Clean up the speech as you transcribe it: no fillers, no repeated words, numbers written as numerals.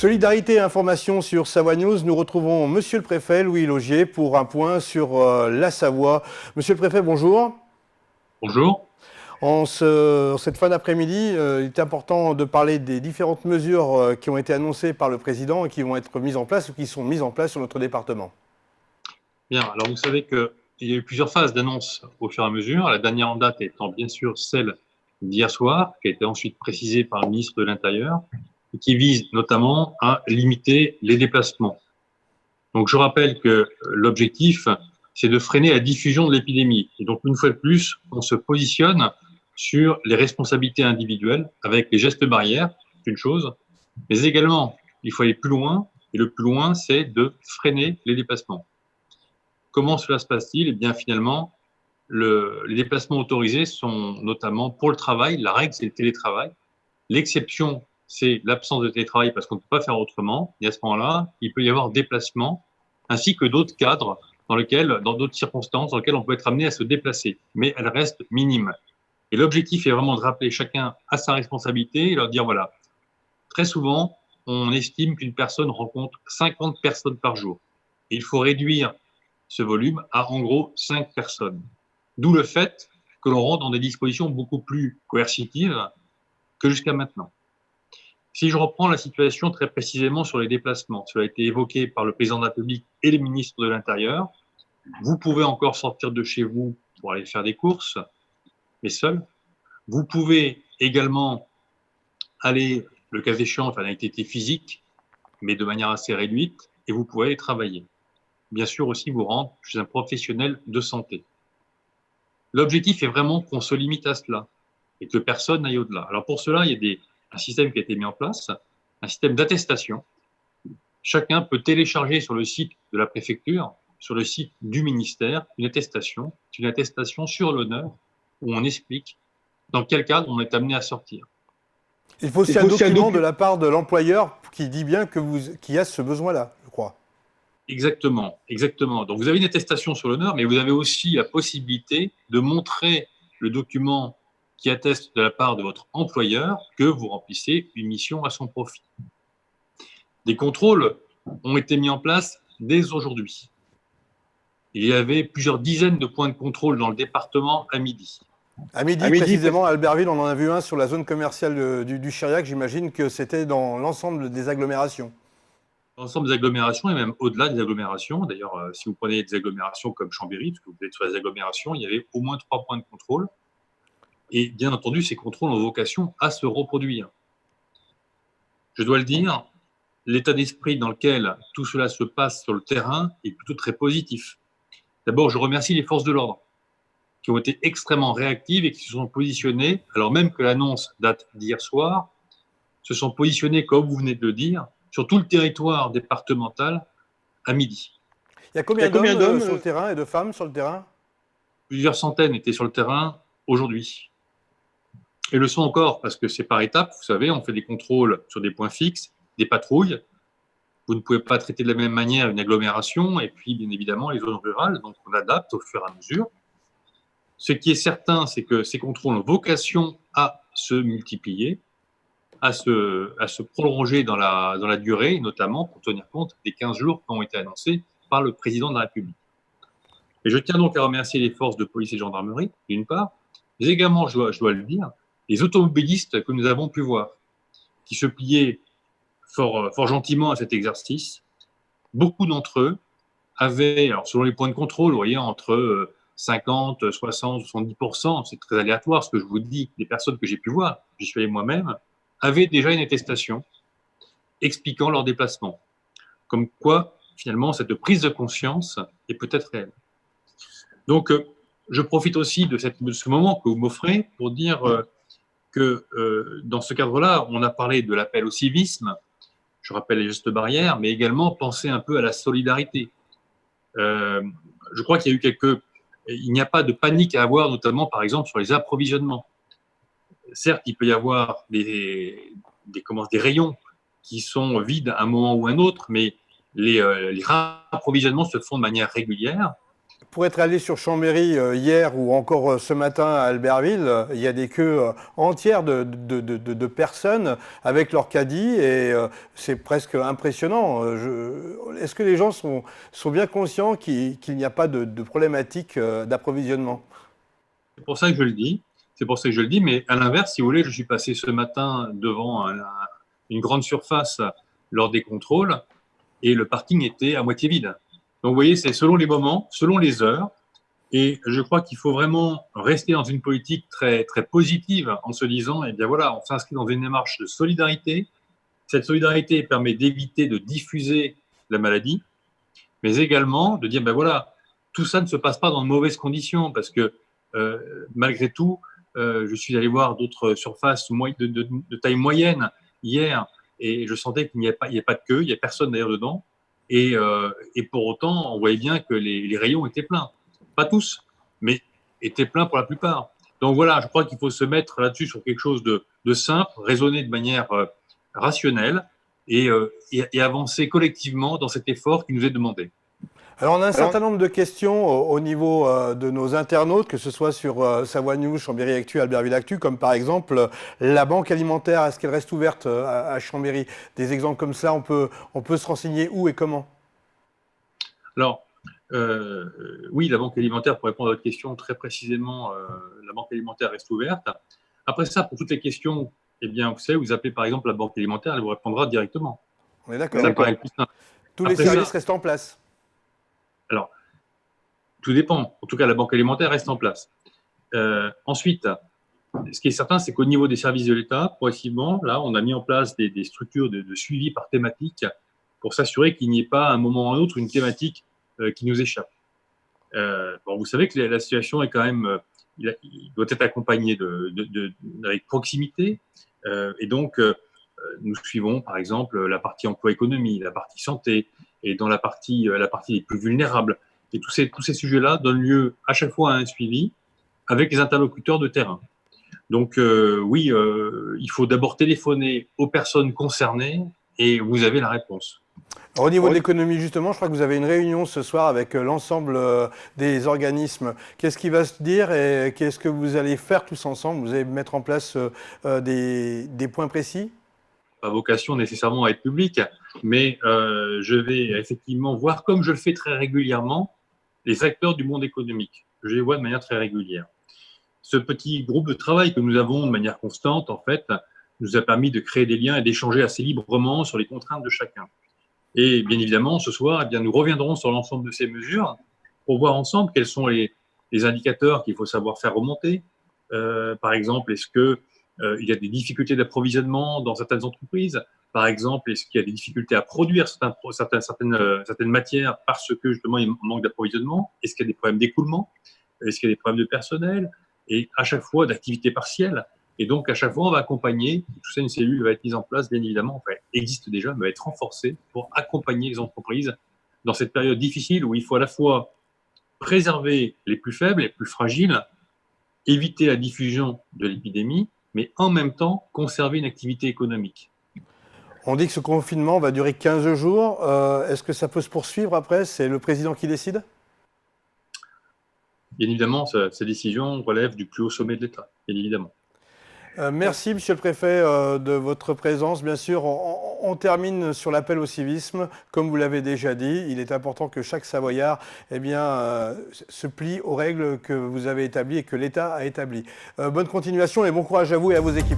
Solidarité et information sur Savoie News. Nous retrouvons Monsieur le Préfet Louis Laugier pour un point sur la Savoie. Monsieur le Préfet, bonjour. Bonjour. Cette fin d'après-midi, il est important de parler des différentes mesures qui ont été annoncées par le Président et qui vont être mises en place ou qui sont mises en place sur notre département. Bien, alors vous savez qu'il y a eu plusieurs phases d'annonce au fur et à mesure. La dernière en date étant bien sûr celle d'hier soir, qui a été ensuite précisée par le ministre de l'Intérieur, et qui vise notamment à limiter les déplacements. Donc je rappelle que l'objectif, c'est de freiner la diffusion de l'épidémie. Et donc une fois de plus, on se positionne sur les responsabilités individuelles avec les gestes barrières, c'est une chose, mais également, il faut aller plus loin, et le plus loin, c'est de freiner les déplacements. Comment cela se passe-t-il? Eh bien, finalement, les déplacements autorisés sont notamment pour le travail. La règle, c'est le télétravail. L'exception, c'est l'absence de télétravail parce qu'on ne peut pas faire autrement. Et à ce moment-là, il peut y avoir déplacement, ainsi que d'autres cadres dans d'autres circonstances, dans lesquelles on peut être amené à se déplacer. Mais elle reste minime. Et l'objectif est vraiment de rappeler chacun à sa responsabilité et leur dire, voilà, très souvent, on estime qu'une personne rencontre 50 personnes par jour. Et il faut réduire ce volume à en gros 5 personnes. D'où le fait que l'on rentre dans des dispositions beaucoup plus coercitives que jusqu'à maintenant. Si je reprends la situation très précisément sur les déplacements, cela a été évoqué par le président de la République et les ministres de l'Intérieur. Vous pouvez encore sortir de chez vous pour aller faire des courses, mais seul. Vous pouvez également aller, le cas échéant, faire une activité physique, mais de manière assez réduite, et vous pouvez aller travailler. Bien sûr aussi vous rendre chez un professionnel de santé. L'objectif est vraiment qu'on se limite à cela et que personne n'aille au-delà. Alors pour cela, il y a un système qui a été mis en place, un système d'attestation. Chacun peut télécharger sur le site de la préfecture, sur le site du ministère, une attestation sur l'honneur où on explique dans quel cadre on est amené à sortir. Il faut aussi un document de la part de l'employeur qui dit bien qu'il y a ce besoin-là, je crois. Exactement, exactement. Donc vous avez une attestation sur l'honneur, mais vous avez aussi la possibilité de montrer le document qui atteste de la part de votre employeur que vous remplissez une mission à son profit. Des contrôles ont été mis en place dès aujourd'hui. Il y avait plusieurs dizaines de points de contrôle dans le département à midi. À midi, précisément, à Albertville, on en a vu un sur la zone commerciale du Chiriac. J'imagine que c'était dans l'ensemble des agglomérations. L'ensemble des agglomérations et même au-delà des agglomérations. D'ailleurs, si vous prenez des agglomérations comme Chambéry, parce que vous êtes sur les agglomérations, il y avait au moins 3 points de contrôle. Et bien entendu, ces contrôles ont vocation à se reproduire. Je dois le dire, l'état d'esprit dans lequel tout cela se passe sur le terrain est plutôt très positif. D'abord, je remercie les forces de l'ordre qui ont été extrêmement réactives et qui se sont positionnées, alors même que l'annonce date d'hier soir, se sont positionnées, comme vous venez de le dire, sur tout le territoire départemental à midi. Il y a combien d'hommes sur le terrain et de femmes sur le terrain? Plusieurs centaines étaient sur le terrain aujourd'hui. Et le sont encore, parce que c'est par étapes, vous savez, on fait des contrôles sur des points fixes, des patrouilles. Vous ne pouvez pas traiter de la même manière une agglomération et puis, bien évidemment, les zones rurales, donc on adapte au fur et à mesure. Ce qui est certain, c'est que ces contrôles ont vocation à se multiplier, à se prolonger dans la durée, notamment pour tenir compte des 15 jours qui ont été annoncés par le président de la République. Et je tiens donc à remercier les forces de police et de gendarmerie, d'une part, mais également, je dois le dire, les automobilistes que nous avons pu voir, qui se pliaient fort gentiment à cet exercice. Beaucoup d'entre eux avaient, alors selon les points de contrôle, vous voyez, entre 50, 60, 70%, c'est très aléatoire ce que je vous dis, des personnes que j'ai pu voir, j'y suis allé moi-même, avaient déjà une attestation expliquant leur déplacement. Comme quoi, finalement, cette prise de conscience est peut-être réelle. Donc, je profite aussi de ce moment que vous m'offrez pour dire que dans ce cadre-là, on a parlé de l'appel au civisme, je rappelle les gestes barrières, mais également penser un peu à la solidarité. Je crois qu'il y a eu il n'y a pas de panique à avoir, notamment par exemple sur les approvisionnements. Certes, il peut y avoir des rayons qui sont vides à un moment ou à un autre, mais les approvisionnements se font de manière régulière. pour être allé sur Chambéry hier ou encore ce matin à Albertville, il y a des queues entières de personnes avec leur caddie et c'est presque impressionnant. Est-ce que les gens sont bien conscients qu'il n'y a pas de problématique d'approvisionnement? C'est pour ça que je le dis. C'est pour ça que je le dis. Mais à l'inverse, si vous voulez, je suis passé ce matin devant une grande surface lors des contrôles et le parking était à moitié vide. Donc, vous voyez, c'est selon les moments, selon les heures. Et je crois qu'il faut vraiment rester dans une politique très, très positive en se disant, eh bien voilà, on s'inscrit dans une démarche de solidarité. Cette solidarité permet d'éviter de diffuser la maladie, mais également de dire, ben voilà, tout ça ne se passe pas dans de mauvaises conditions parce que malgré tout, je suis allé voir d'autres surfaces de taille moyenne hier et je sentais qu'il n'y a pas de queue, il n'y a personne d'ailleurs dedans. Et pour autant, on voyait bien que les rayons étaient pleins. Pas tous, mais étaient pleins pour la plupart. Donc voilà, je crois qu'il faut se mettre là-dessus sur quelque chose de simple, raisonner de manière rationnelle et avancer collectivement dans cet effort qui nous est demandé. Alors, on a un certain nombre de questions au niveau de nos internautes, que ce soit sur Savoie News, Chambéry Actu, Albertville Actu, comme par exemple la banque alimentaire, est-ce qu'elle reste ouverte à Chambéry? Des exemples comme ça, on peut se renseigner où et comment? Alors, oui, la banque alimentaire, pour répondre à votre question très précisément, la banque alimentaire reste ouverte. Après ça, pour toutes les questions, eh bien, vous savez, vous appelez par exemple la banque alimentaire, elle vous répondra directement. On est d'accord. Ça paraît plus simple. Tous les services restent en place. Alors, tout dépend. En tout cas, la banque alimentaire reste en place. Ensuite, ce qui est certain, c'est qu'au niveau des services de l'État, progressivement, là, on a mis en place des structures de suivi par thématique pour s'assurer qu'il n'y ait pas à un moment ou à un autre une thématique qui nous échappe. Bon, vous savez que la situation est quand même, il doit être accompagné avec proximité, et donc nous suivons par exemple la partie emploi-économie, la partie santé, et dans la partie les plus vulnérables. Et tous ces sujets-là donnent lieu à chaque fois à un suivi avec les interlocuteurs de terrain. Donc oui, il faut d'abord téléphoner aux personnes concernées et vous avez la réponse. Alors, au niveau de l'économie, justement, je crois que vous avez une réunion ce soir avec l'ensemble des organismes. Qu'est-ce qui va se dire et qu'est-ce que vous allez faire tous ensemble? Vous allez mettre en place des points précis? Pas vocation nécessairement à être publique, mais je vais effectivement voir, comme je le fais très régulièrement, les acteurs du monde économique. Je les vois de manière très régulière. Ce petit groupe de travail que nous avons de manière constante, en fait, nous a permis de créer des liens et d'échanger assez librement sur les contraintes de chacun. Et bien évidemment, ce soir, eh bien, nous reviendrons sur l'ensemble de ces mesures pour voir ensemble quels sont les indicateurs qu'il faut savoir faire remonter. Par exemple, est-ce qu'il y a des difficultés d'approvisionnement dans certaines entreprises? Par exemple, est-ce qu'il y a des difficultés à produire certaines matières parce que justement il manque d'approvisionnement? Est-ce qu'il y a des problèmes d'écoulement? Est-ce qu'il y a des problèmes de personnel? Et à chaque fois d'activité partielle. Et donc, à chaque fois, on va accompagner, tout ça, une cellule va être mise en place, bien évidemment, enfin, existe déjà, mais va être renforcée pour accompagner les entreprises dans cette période difficile où il faut à la fois préserver les plus faibles, les plus fragiles, éviter la diffusion de l'épidémie, mais en même temps, conserver une activité économique. On dit que ce confinement va durer 15 jours. Est-ce que ça peut se poursuivre après? C'est le président qui décide? Bien évidemment, ces décisions relèvent du plus haut sommet de l'État, bien évidemment. Merci, Monsieur le Préfet, de votre présence. Bien sûr, on termine sur l'appel au civisme. Comme vous l'avez déjà dit, il est important que chaque Savoyard se plie aux règles que vous avez établies et que l'État a établies. Bonne continuation et bon courage à vous et à vos équipes.